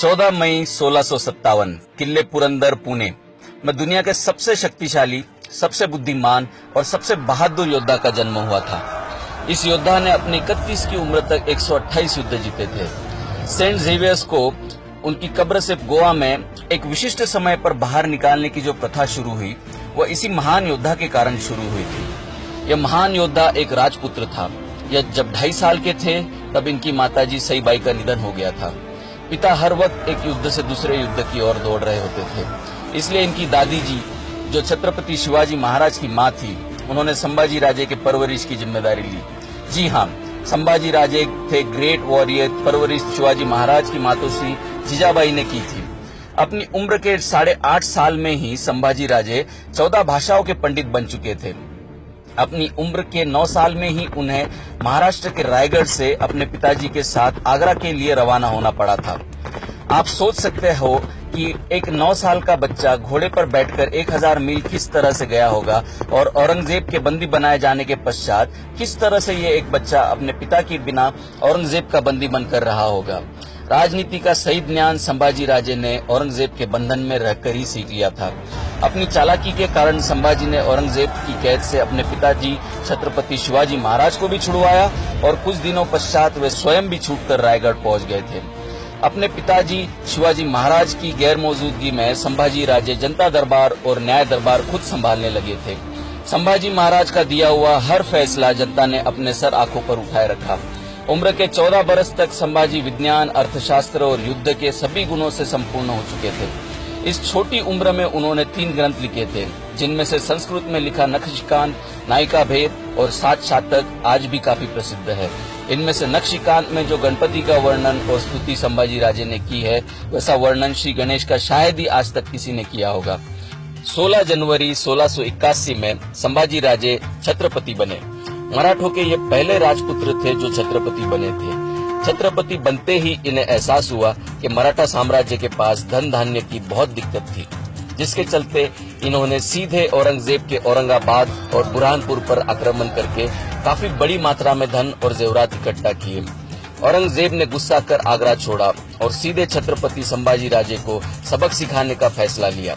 14 मई 1657 किले पुरंदर पुणे में दुनिया के सबसे शक्तिशाली, सबसे बुद्धिमान और सबसे बहादुर योद्धा का जन्म हुआ था। इस योद्धा ने अपनी 31 की उम्र तक 128 युद्ध जीते थे। सेंट जेवियर्स को उनकी कब्र से गोवा में एक विशिष्ट समय पर बाहर निकालने की जो प्रथा शुरू हुई, वह इसी महान योद्धा के कारण शुरू हुई थी। यह महान योद्धा एक राजपुत्र था। यह जब 2.5 साल के थे तब इनकी माताजी सईबाई का निधन हो गया था। पिता हर वक्त एक युद्ध से दूसरे युद्ध की ओर दौड़ रहे होते थे, इसलिए इनकी दादी जी, जो छत्रपति शिवाजी महाराज की मां थी, उन्होंने संभाजी राजे के परवरिश की जिम्मेदारी ली। जी हाँ, संभाजी राजे थे ग्रेट वॉरियर। परवरिश शिवाजी महाराज की मातोश्री जीजाबाई ने की थी। अपनी उम्र के 8.5 साल में ही संभाजी राजे 14 भाषाओं के पंडित बन चुके थे। अपनी उम्र के 9 साल में ही उन्हें महाराष्ट्र के रायगढ़ से अपने पिताजी के साथ आगरा के लिए रवाना होना पड़ा था। आप सोच सकते हो कि एक 9 साल का बच्चा घोड़े पर बैठकर 1000 मील किस तरह से गया होगा और औरंगजेब के बंदी बनाए जाने के पश्चात किस तरह से ये एक बच्चा अपने पिता के बिना औरंगजेब का बंदी बनकर रहा होगा। राजनीति का सही ज्ञान संभाजी राजे ने औरंगजेब के बंधन में रहकर ही सीख लिया था। अपनी चालाकी के कारण संभाजी ने औरंगजेब की कैद से अपने पिताजी छत्रपति शिवाजी महाराज को भी छुड़वाया और कुछ दिनों पश्चात वे स्वयं भी छूटकर रायगढ़ पहुंच गए थे। अपने पिताजी शिवाजी महाराज की गैर मौजूदगी में संभाजी राजे जनता दरबार और न्याय दरबार खुद संभालने लगे थे। संभाजी महाराज का दिया हुआ हर फैसला जनता ने अपने सर आंखों पर उठाए रखा। उम्र के 14 बरस तक संभाजी विज्ञान, अर्थशास्त्र और युद्ध के सभी गुणों से संपूर्ण हो चुके थे। इस छोटी उम्र में उन्होंने 3 ग्रंथ लिखे थे, जिनमें से संस्कृत में लिखा नखशिकांत, नायिका भेद और 7 शातक आज भी काफी प्रसिद्ध है। इनमें से नखशिकांत में जो गणपति का वर्णन और स्तुति संभाजी राजे ने की है, वैसा वर्णन श्री गणेश का शायद ही आज तक किसी ने किया होगा। 16 जनवरी 1681 में संभाजी राजे छत्रपति बने। मराठों के ये पहले राजपुत्र थे जो छत्रपति बने थे। छत्रपति बनते ही इन्हें एहसास हुआ कि मराठा साम्राज्य के पास धन धान्य की बहुत दिक्कत थी, जिसके चलते इन्होंने सीधे औरंगजेब के औरंगाबाद और बुरहानपुर पर आक्रमण करके काफी बड़ी मात्रा में धन और जेवरात इकट्ठा किए। औरंगजेब ने गुस्सा कर आगरा छोड़ा और सीधे छत्रपति संभाजी राजे को सबक सिखाने का फैसला लिया।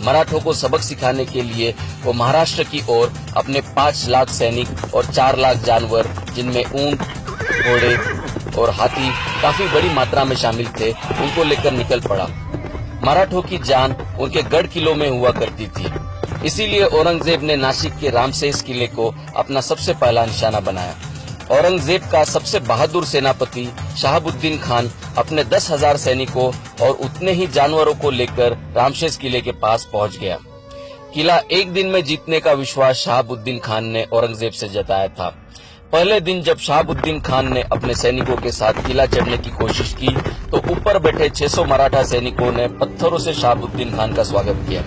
मराठों को सबक सिखाने के लिए वो महाराष्ट्र की ओर अपने 5 लाख सैनिक और 4 लाख जानवर, जिनमें ऊंट, घोड़े और हाथी काफी बड़ी मात्रा में शामिल थे, उनको लेकर निकल पड़ा। मराठों की जान उनके गढ़ किलों में हुआ करती थी, इसीलिए औरंगजेब ने नासिक के रामसेस किले को अपना सबसे पहला निशाना बनाया। औरंगजेब का सबसे बहादुर सेनापति शहाबुद्दीन खान अपने 10,000 सैनिकों और उतने ही जानवरों को लेकर रामसेस किले के पास पहुंच गया। किला एक दिन में जीतने का विश्वास शहाबुद्दीन खान ने औरंगजेब से जताया था। पहले दिन जब शहाबुद्दीन खान ने अपने सैनिकों के साथ किला चढ़ने की कोशिश की, तो ऊपर बैठे 600 मराठा सैनिकों ने पत्थरों से शहाबुद्दीन खान का स्वागत किया।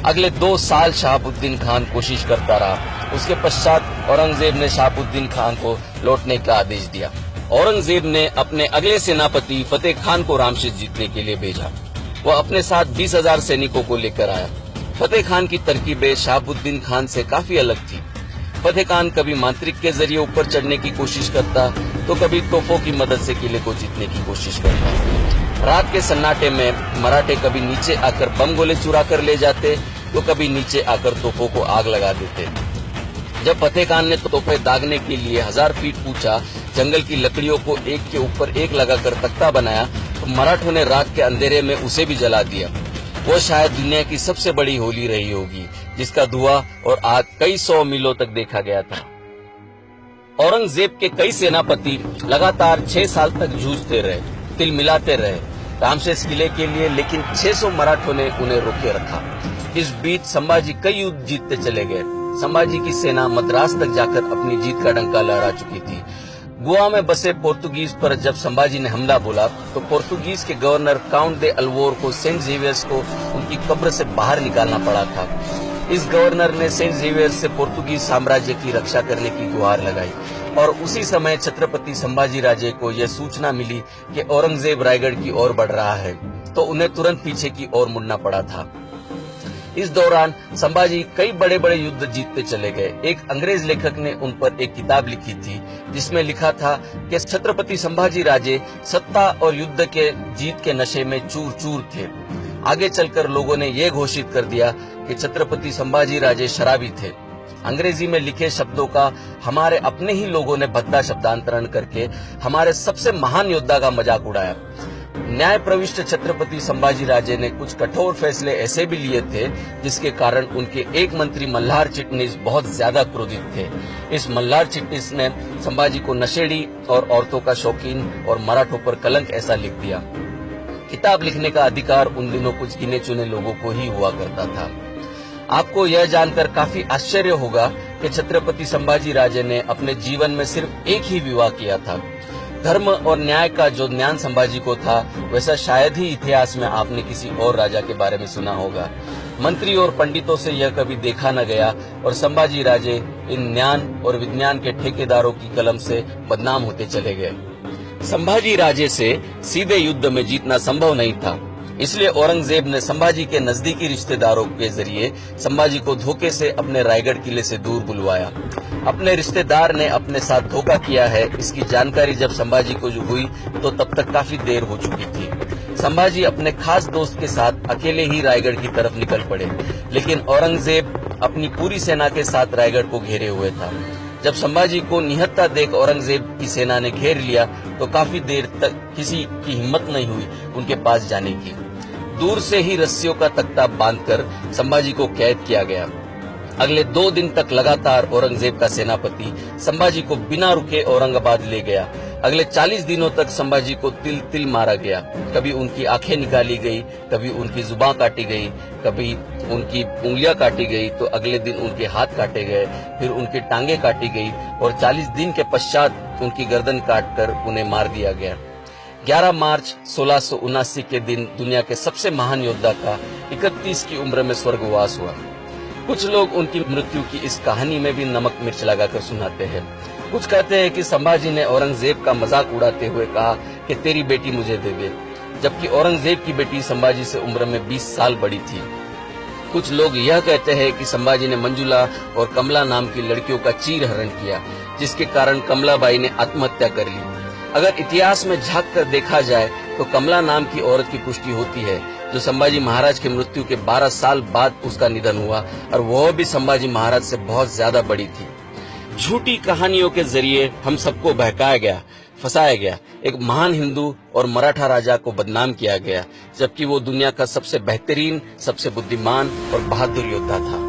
अगले 2 साल शहाबुद्दीन खान कोशिश करता रहा। उसके पश्चात औरंगजेब ने शहाबुद्दीन खान को लौटने का आदेश दिया। औरंगजेब ने अपने अगले सेनापति फतेह खान को रामसेस जीतने के लिए भेजा। वह अपने साथ 20,000 सैनिकों को लेकर आया। फतेह खान की तरकीबें शहाबुद्दीन खान से काफी अलग थी। फतेह खान कभी मांत्रिक के जरिए ऊपर चढ़ने की कोशिश करता, तो कभी तोपों की मदद से किले को जीतने की कोशिश करता। रात के सन्नाटे में मराठे कभी नीचे आकर बम गोले चुरा कर ले जाते, तो कभी नीचे आकर तोपों को आग लगा देते। जब फतेह खान ने तोपें दागने के लिए 1000 फीट ऊंचा जंगल की लकड़ियों को एक के ऊपर एक लगाकर तख्ता बनाया, तो मराठों ने रात के अंधेरे में उसे भी जला दिया। वो शायद दुनिया की सबसे बड़ी होली रही होगी, जिसका धुआं और आग कई 100 मीलों तक देखा गया था। औरंगजेब के कई सेनापति लगातार 6 साल तक जूझते रहे, तिल मिलाते रहे रामसेस किले के लिए, लेकिन 600 मराठों ने उन्हें रोके रखा। इस बीच संभाजी कई युद्ध जीतते चले गए। संभाजी की सेना मद्रास तक जाकर अपनी जीत का डंका लहरा चुकी थी। गोवा में बसे पोर्तुगीज पर जब संभाजी ने हमला बोला, तो पोर्तुगीज के गवर्नर काउंट दे अल्वोर को सेंट जेवियर्स को उनकी कब्र से बाहर निकालना पड़ा था। इस गवर्नर ने सेंट जेवियर्स से पोर्तुगीज साम्राज्य की रक्षा करने की गुहार लगाई और उसी समय छत्रपति संभाजी राजे को यह सूचना मिली कि औरंगजेब रायगढ़ की ओर बढ़ रहा है, तो उन्हें तुरंत पीछे की ओर मुड़ना पड़ा था। इस दौरान संभाजी कई बड़े बड़े युद्ध जीतते चले गए। एक अंग्रेज लेखक ने उन पर एक किताब लिखी थी जिसमें लिखा था कि छत्रपति संभाजी राजे सत्ता और युद्ध के जीत के नशे में चूर चूर थे। आगे चलकर लोगों ने यह घोषित कर दिया कि छत्रपति संभाजी राजे शराबी थे। अंग्रेजी में लिखे शब्दों का हमारे अपने ही लोगों ने भद्दा शब्दांतरण करके हमारे सबसे महान योद्धा का मजाक उड़ाया। न्याय प्रविष्ट छत्रपति संभाजी राजे ने कुछ कठोर फैसले ऐसे भी लिए थे जिसके कारण उनके एक मंत्री मल्हार चिटनिस बहुत ज्यादा क्रोधित थे। इस मल्हार चिटनिस ने संभाजी को नशेड़ी और औरतों का शौकीन और मराठों पर कलंक ऐसा लिख दिया। किताब लिखने का अधिकार उन दिनों कुछ गिने चुने लोगों को ही हुआ करता था। आपको यह जानकर काफी आश्चर्य होगा कि छत्रपति संभाजी राजे ने अपने जीवन में सिर्फ एक ही विवाह किया था। धर्म और न्याय का जो ज्ञान संभाजी को था वैसा शायद ही इतिहास में आपने किसी और राजा के बारे में सुना होगा। मंत्री और पंडितों से यह कभी देखा न गया और संभाजी राजे इन ज्ञान और विज्ञान के ठेकेदारों की कलम से बदनाम होते चले गए। संभाजी राजे से सीधे युद्ध में जीतना संभव नहीं था, इसलिए औरंगजेब ने संभाजी के नजदीकी रिश्तेदारों के जरिए संभाजी को धोखे से अपने रायगढ़ किले से दूर बुलवाया। अपने रिश्तेदार ने अपने साथ धोखा किया है, इसकी जानकारी जब संभाजी को हुई तो तब तक काफी देर हो चुकी थी। संभाजी अपने खास दोस्त के साथ अकेले ही रायगढ़ की तरफ निकल पड़े, लेकिन औरंगजेब अपनी पूरी सेना के साथ रायगढ़ को घेरे हुए था। जब संभाजी को निहत्था देख औरंगजेब की सेना ने घेर लिया तो काफी देर तक किसी की हिम्मत नहीं हुई उनके पास जाने की। दूर से ही रस्सियों का तख्ता बांधकर संभाजी को कैद किया गया। अगले 2 दिन तक लगातार औरंगजेब का सेनापति संभाजी को बिना रुके औरंगाबाद ले गया। अगले 40 दिनों तक संभाजी को तिल तिल मारा गया। कभी उनकी आंखें निकाली गई, कभी उनकी जुबान काटी गई, कभी उनकी उंगलियां काटी गई, तो अगले दिन उनके हाथ काटे गए, फिर उनकी टांगे काटी गई और 40 दिन के पश्चात उनकी गर्दन काटकर उन्हें मार दिया गया। 11 मार्च 1679 के दिन दुनिया के सबसे महान योद्धा का 31 की उम्र में स्वर्गवास हुआ। कुछ लोग उनकी मृत्यु की इस कहानी में भी नमक मिर्च लगाकर सुनाते हैं। कुछ कहते हैं कि संभाजी ने औरंगजेब का मजाक उड़ाते हुए कहा कि तेरी बेटी मुझे दे दे, जबकि औरंगजेब की बेटी संभाजी से उम्र में 20 साल बड़ी थी। कुछ लोग यह कहते हैं कि संभाजी ने मंजुला और कमला नाम की लड़कियों का चीरहरण किया, जिसके कारण कमलाबाई ने आत्महत्या कर ली। अगर इतिहास में झांक कर देखा जाए तो कमला नाम की औरत की पुष्टि होती है, जो संभाजी महाराज की मृत्यु के 12 साल बाद उसका निधन हुआ, और वह भी संभाजी महाराज से बहुत ज्यादा बड़ी थी। झूठी कहानियों के जरिए हम सबको बहकाया गया, फंसाया गया। एक महान हिंदू और मराठा राजा को बदनाम किया गया, जबकि वो दुनिया का सबसे बेहतरीन, सबसे बुद्धिमान और बहादुर योद्धा था।